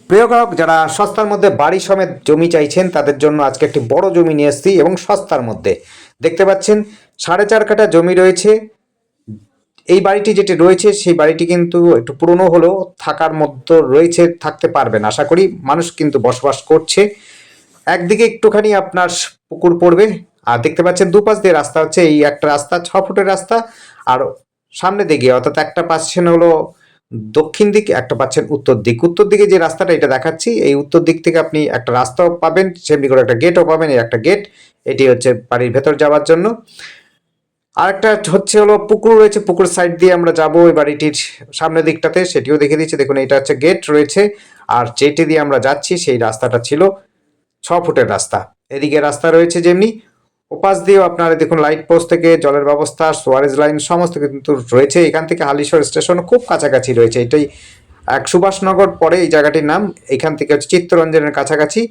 প্রিয় গ্রাহক, যারা সস্তার মধ্যে বাড়ি সমেত জমি চাইছেন তাদের জন্য আজকে একটি বড় জমি নিয়ে এসেছি এবং সস্তার মধ্যে। দেখতে পাচ্ছেন 4.5 কাঠা জমি রয়েছে। এই বাড়িটি যেটি রয়েছে সেই বাড়িটি কিন্তু একটু পুরনো হলেও থাকার মধ্যে রয়েছে, থাকতে পারবেন আশা করি। মানুষ কিন্তু বসবাস করছে। একদিকে একটুখানি আপনার পুকুর পড়বে, আর দেখতে পাচ্ছেন দুপাশ দিয়ে রাস্তা হচ্ছে। এই একটা রাস্তা 6 ফুটের রাস্তা, আর সামনে দিকে অর্থাৎ একটা পাচ্ছেন হলো দক্ষিণ দিক, একটা পাচ্ছেন উত্তর দিক। উত্তর দিকে যে রাস্তাটা এটা দেখাচ্ছি, এই উত্তর দিক থেকে আপনি একটা রাস্তাও পাবেন, সেমনি করে একটা গেটও পাবেন। এই একটা গেট, এটি হচ্ছে বাড়ির ভেতর যাওয়ার জন্য। আর একটা হচ্ছে হলো পুকুর রয়েছে, পুকুর সাইড দিয়ে আমরা যাবো ওই বাড়িটির সামনের দিকটাতে, সেটিও দেখে দিচ্ছি। দেখুন, এটা হচ্ছে গেট রয়েছে, আর যেটি দিয়ে আমরা যাচ্ছি সেই রাস্তাটা ছিল 6 ফুটের রাস্তা। এদিকে রাস্তা রয়েছে যেমনি, ওপাশ দিয়েও আপনারা দেখুন লাইট পোস্ট থেকে জলের ব্যবস্থা, সোয়ারেজ লাইন সমস্ত কিন্তু রয়েছে। এখান থেকে হালিশহর স্টেশন খুব কাছাকাছি রয়েছে। এটাই এক সুভাষনগর পরে এই জায়গাটির নাম। এখান থেকে হচ্ছে চিত্তরঞ্জনের কাছাকাছি,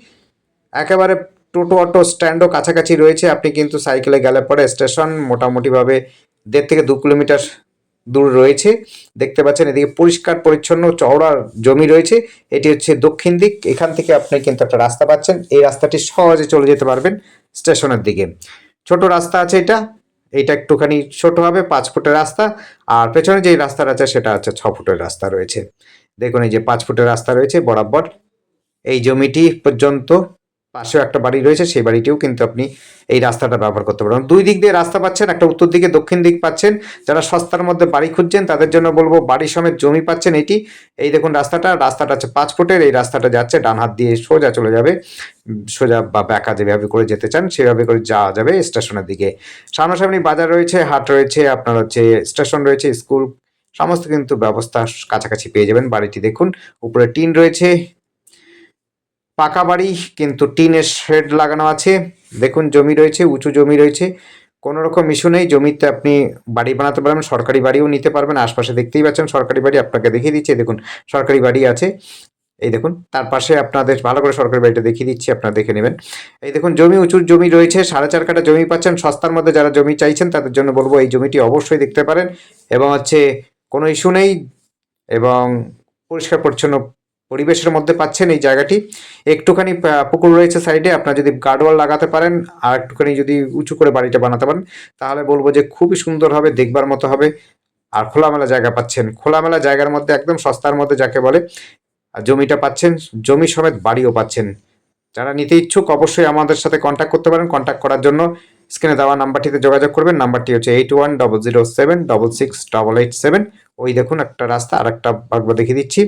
একেবারে টোটো অটো স্ট্যান্ডও কাছাকাছি রয়েছে। আপনি কিন্তু সাইকেলে গেলে পরে স্টেশন মোটামুটিভাবে 1.5 থেকে 2 কিলোমিটার দূর রয়েছে। দেখতে পাচ্ছেন এদিকে পরিষ্কার পরিচ্ছন্ন চওড়া জমি রয়েছে। এটি হচ্ছে দক্ষিণ দিক। এখান থেকে আপনি কিন্তু একটা রাস্তা পাচ্ছেন, এই রাস্তাটি সহজে চলে যেতে পারবেন স্টেশনের দিকে। ছোট রাস্তা আছে এটা, এইটা একটুখানি ছোট হবে, 5 ফুটের রাস্তা। আর পেছনে যে রাস্তাটা আছে সেটা হচ্ছে 6 ফুটের রাস্তা রয়েছে। দেখুন, এই যে 5 ফুটের রাস্তা রয়েছে বরাবর এই জমিটি পর্যন্ত। পাশেও একটা বাড়ি রয়েছে, সেই বাড়িটিও কিন্তু আপনি এই রাস্তাটা ব্যবহার করতে পারবেন। 2 দিক দিয়ে রাস্তা পাচ্ছেন, একটা উত্তর দিকে দক্ষিণ দিক পাচ্ছেন। যারা সস্তার মধ্যে বাড়ি খুঁজছেন তাদের জন্য বলবো বাড়ি সমেত জমি পাচ্ছেন এটি। এই দেখুন রাস্তাটা হচ্ছে 5 ফুটের। এই রাস্তাটা যাচ্ছে ডান হাত দিয়ে সোজা চলে যাবে, সোজা বা ব্যাকা যেভাবে করে যেতে চান সেভাবে করে যাওয়া যাবে স্টেশনের দিকে। সামনাসামনি বাজার রয়েছে, হাট রয়েছে, আপনার হচ্ছে স্টেশন রয়েছে, স্কুল সমস্ত কিন্তু ব্যবস্থা কাছাকাছি পেয়ে যাবেন। বাড়িটি দেখুন, উপরে টিন রয়েছে, পাকা বাড়ি কিন্তু টিনের শেড লাগানো আছে। দেখুন জমি রয়েছে, উঁচু জমি রয়েছে, কোনো রকম ইস্যু নেই। জমিতে আপনি বাড়ি বানাতে পারবেন, সরকারি বাড়িও নিতে পারবেন। আশপাশে দেখতেই পাচ্ছেন সরকারি বাড়ি, আপনাকে দেখিয়ে দিচ্ছি। দেখুন সরকারি বাড়ি আছে, এই দেখুন তার পাশে আপনাদের ভালো করে সরকারি বাড়িটা দেখিয়ে দিচ্ছি, আপনারা দেখে নেবেন। এই দেখুন জমি, উঁচুর জমি রয়েছে, 4.5 কাঠা জমি পাচ্ছেন সস্তার মধ্যে। যারা জমি চাইছেন তাদের জন্য বলবো এই জমিটি অবশ্যই দেখতে পারেন, এবং হচ্ছে কোনো ইস্যু নেই, এবং পরিষ্কার পরিচ্ছন্ন পরিবেশের মধ্যে পাচ্ছেন এই জায়গাটি। একটুখানি পুকুর রয়েছে সাইডে, আপনার যদি গার্ডওয়াল লাগাতে পারেন আর একটুখানি যদি উঁচু করে বাড়িটা বানাতে পারেন তাহলে বলবো যে খুবই সুন্দর হবে, দেখবার মতো হবে। আর খোলামেলা জায়গা পাচ্ছেন, খোলামেলা জায়গার মধ্যে একদম সস্তার মধ্যে যাকে বলে, আর জমিটা পাচ্ছেন, জমি সমেত বাড়িও পাচ্ছেন। যারা নিতে ইচ্ছুক অবশ্যই আমাদের সাথে কন্ট্যাক্ট করতে পারেন। কন্ট্যাক্ট করার জন্য স্ক্রিনে দেওয়া নাম্বারটিতে যোগাযোগ করবেন। নাম্বারটি হচ্ছে 8100766887। ওই দেখুন একটা রাস্তা, আর একটা একবার দেখিয়ে দিচ্ছি।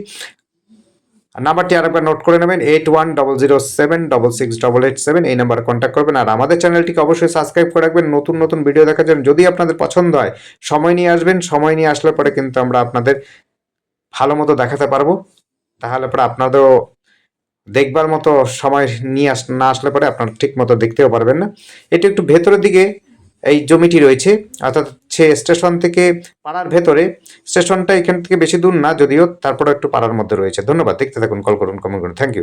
নাম্বারটি আরেকবার নোট করে নেবেন, 8100766887। এই নাম্বারে কন্ট্যাক্ট করবেন। আর আমাদের চ্যানেলটিকে অবশ্যই সাবস্ক্রাইব করে রাখবেন নতুন নতুন ভিডিও দেখার জন্য। যদি আপনাদের পছন্দ হয় সময় নিয়ে আসবেন, সময় নিয়ে আসলে পরে কিন্তু আমরা আপনাদের ভালো মতো দেখাতে পারবো। তাহলে পরে আপনাদেরও দেখবার মতো সময় নিয়ে না আসলে পরে আপনারা ঠিক মতো দেখতেও পারবেন না। এটি একটু ভেতরের দিকে এই জমিটি রয়েছে, অর্থাৎ সে স্টেশন থেকে পাড়ার ভেতরে। স্টেশনটা এখান থেকে বেশি দূর না যদিও, তারপরে একটু পাড়ার মধ্যে রয়েছে। ধন্যবাদ, দেখতে থাকুন, কল করুন, কমেন্ট করুন। Thank you.